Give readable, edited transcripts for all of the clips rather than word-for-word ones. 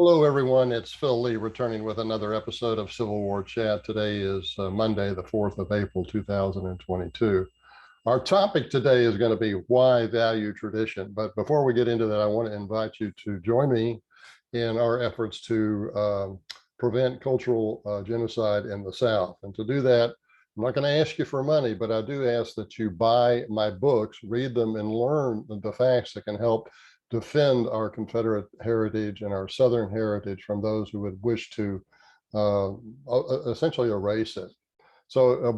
Hello, everyone. It's Phil Lee returning with another episode of Civil War Chat. Today is Monday, the 4th of April, 2022. Our topic today is going to be why value tradition. But before we get into that, I want to invite you to join me in our efforts to prevent cultural genocide in the South. And to do that, I'm not going to ask you for money, but I do ask that you buy my books, read them, and learn the facts that can help defend our Confederate heritage and our Southern heritage from those who would wish to essentially erase it. So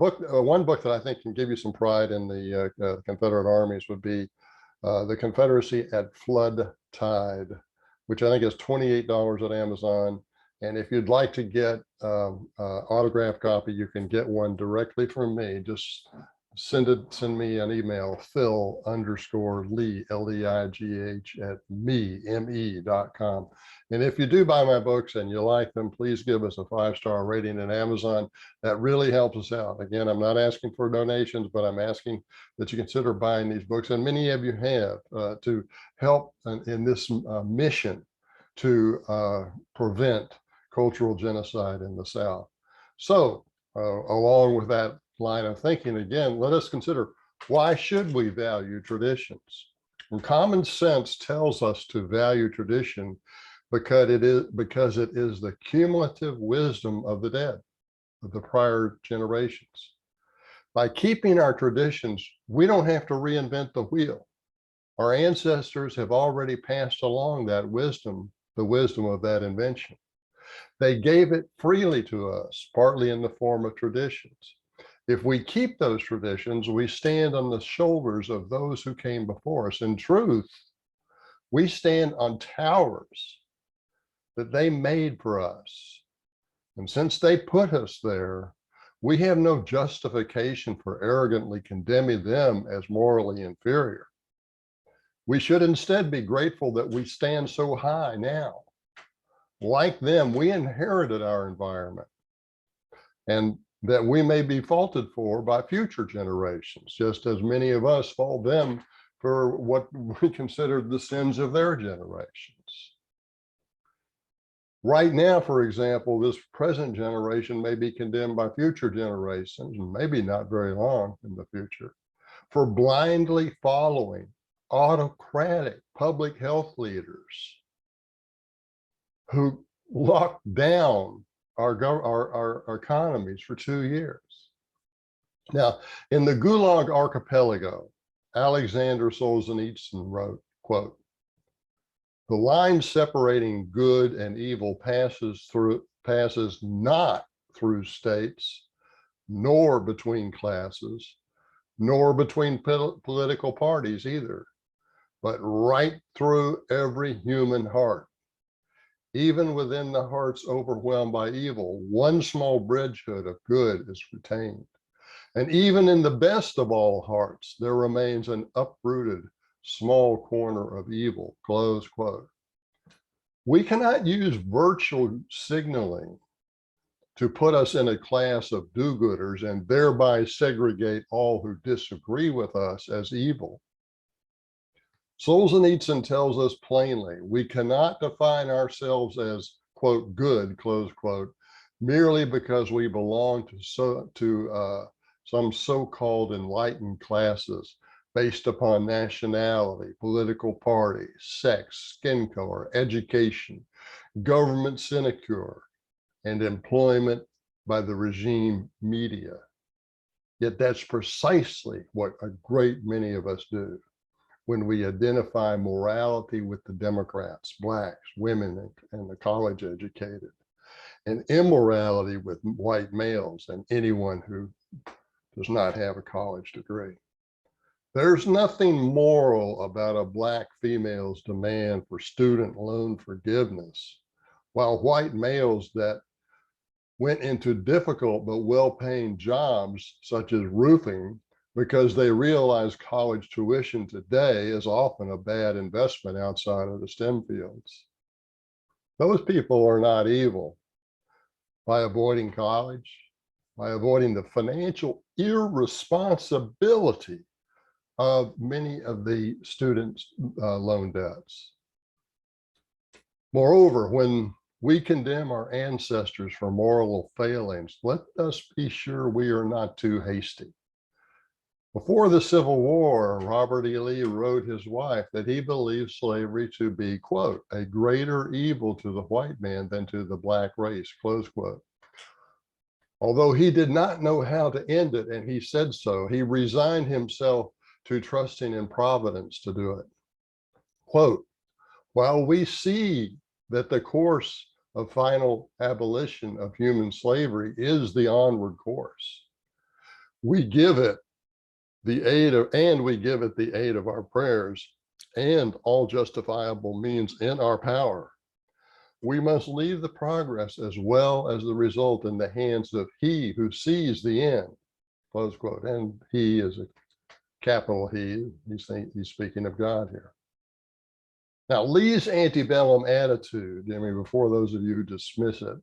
one book that I think can give you some pride in the Confederate armies would be The Confederacy at Flood Tide, which I think is $28 at Amazon. And if you'd like to get autographed copy, you can get one directly from me. Just send me an email, Phil_Lee, L-E-I-G-H at me.com. And if you do buy my books and you like them, please give us a 5-star rating in Amazon. That really helps us out. Again, I'm not asking for donations, but I'm asking that you consider buying these books. And many of you have to help in this mission to prevent cultural genocide in the South. So along with that line of thinking, again, let us consider, why should we value traditions? And common sense tells us to value tradition because it is the cumulative wisdom of the dead, of the prior generations. By keeping our traditions, we don't have to reinvent the wheel. Our ancestors have already passed along that wisdom, the wisdom of that invention. They gave it freely to us, partly in the form of traditions. If we keep those traditions, we stand on the shoulders of those who came before us. In truth, we stand on towers that they made for us. And since they put us there, we have no justification for arrogantly condemning them as morally inferior. We should instead be grateful that we stand so high now. Like them, we inherited our environment, and that we may be faulted for by future generations, just as many of us fault them for what we consider the sins of their generations. Right now, for example, this present generation may be condemned by future generations, and maybe not very long in the future, for blindly following autocratic public health leaders who locked down our economies for 2 years. Now, in the Gulag Archipelago, Alexander Solzhenitsyn wrote, quote, "The line separating good and evil passes not through states, nor between classes, nor between political parties either, but right through every human heart. Even within the hearts overwhelmed by evil, one small bridgehead of good is retained. And even in the best of all hearts, there remains an uprooted small corner of evil," close quote. We cannot use virtual signaling to put us in a class of do-gooders and thereby segregate all who disagree with us as evil. Solzhenitsyn tells us plainly, we cannot define ourselves as, quote, good, close quote, merely because we belong to some so-called enlightened classes based upon nationality, political party, sex, skin color, education, government sinecure, and employment by the regime media. Yet that's precisely what a great many of us do when we identify morality with the Democrats, blacks, women, and the college educated, and immorality with white males and anyone who does not have a college degree. There's nothing moral about a black female's demand for student loan forgiveness, while white males that went into difficult but well-paying jobs such as roofing because they realize college tuition today is often a bad investment outside of the STEM fields. Those people are not evil. By avoiding college, by avoiding the financial irresponsibility of many of the students' loan debts. Moreover, when we condemn our ancestors for moral failings, let us be sure we are not too hasty. Before the Civil War, Robert E. Lee wrote his wife that he believed slavery to be, quote, a greater evil to the white man than to the black race, close quote. Although he did not know how to end it, and he said so, he resigned himself to trusting in providence to do it. Quote, while we see that the course of final abolition of human slavery is the onward course, we give it the aid of, and we give it the aid of our prayers and all justifiable means in our power. We must leave the progress as well as the result in the hands of he who sees the end, close quote. And he is a capital he, he's speaking of God here. Now, Lee's antebellum attitude, I mean, before those of you who dismiss it,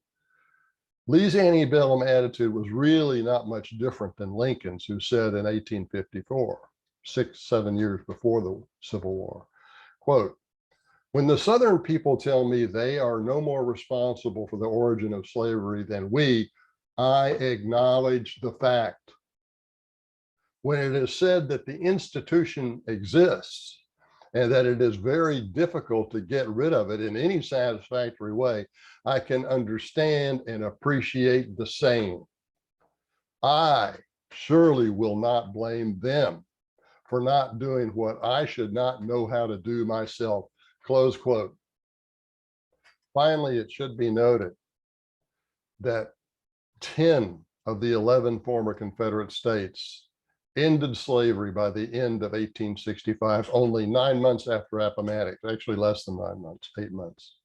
Lee's antebellum attitude was really not much different than Lincoln's, who said in 1854, 7 years before the Civil War, quote, when the Southern people tell me they are no more responsible for the origin of slavery than we, I acknowledge the fact. When it is said that the institution exists and that it is very difficult to get rid of it in any satisfactory way, I can understand and appreciate the same. I surely will not blame them for not doing what I should not know how to do myself, close quote. Finally, it should be noted that 10 of the 11 former Confederate states ended slavery by the end of 1865, only 9 months after Appomattox, actually less than 9 months, 8 months.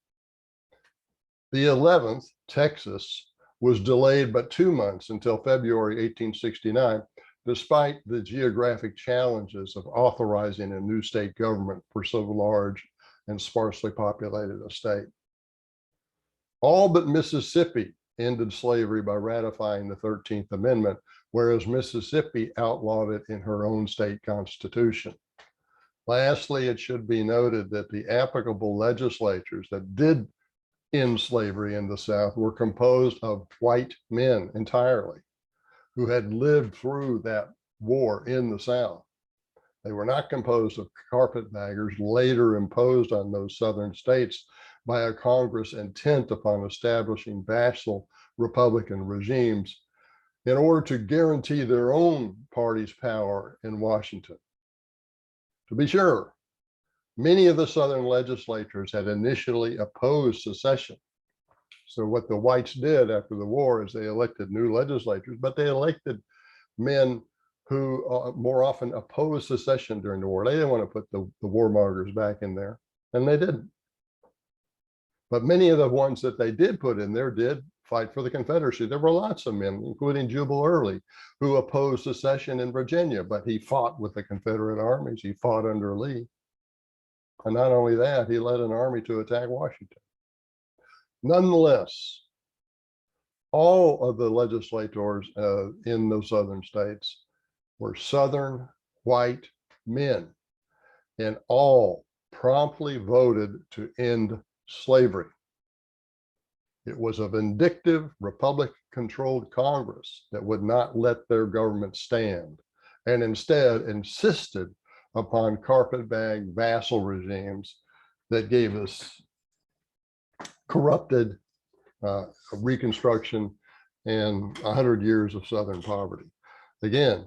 The 11th, Texas, was delayed but 2 months until February 1869, despite the geographic challenges of authorizing a new state government for so large and sparsely populated a state. All but Mississippi ended slavery by ratifying the 13th Amendment, whereas Mississippi outlawed it in her own state constitution. Lastly, it should be noted that the applicable legislatures that did end slavery in the South were composed of white men entirely, who had lived through that war in the South. They were not composed of carpetbaggers later imposed on those Southern states by a Congress intent upon establishing vassal Republican regimes in order to guarantee their own party's power in Washington. To be sure, many of the Southern legislatures had initially opposed secession. So what the whites did after the war is they elected new legislators, but they elected men who more often opposed secession during the war. They didn't want to put the warmongers back in there, and they didn't. But many of the ones that they did put in there did fight for the Confederacy. There were lots of men, including Jubal Early, who opposed secession in Virginia, but he fought with the Confederate armies. He fought under Lee. And not only that, he led an army to attack Washington. Nonetheless, all of the legislators in those Southern states were Southern white men, and all promptly voted to end slavery. It was a vindictive Republican-controlled Congress that would not let their government stand, and instead insisted upon carpetbag vassal regimes that gave us corrupted Reconstruction and 100 years of Southern poverty. Again,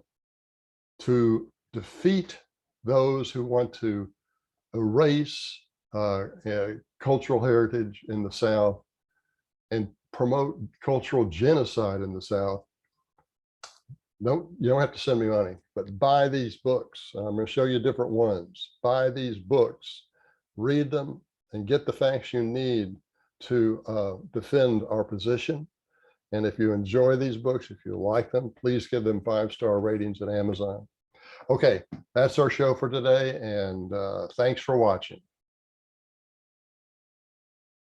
to defeat those who want to erase cultural heritage in the South and promote cultural genocide in the South, you don't have to send me money, but buy these books. I'm going to show you different ones. Buy these books, read them, and get the facts you need to defend our position. And if you enjoy these books, if you like them, please give them 5-star ratings at Amazon. Okay, that's our show for today, and thanks for watching.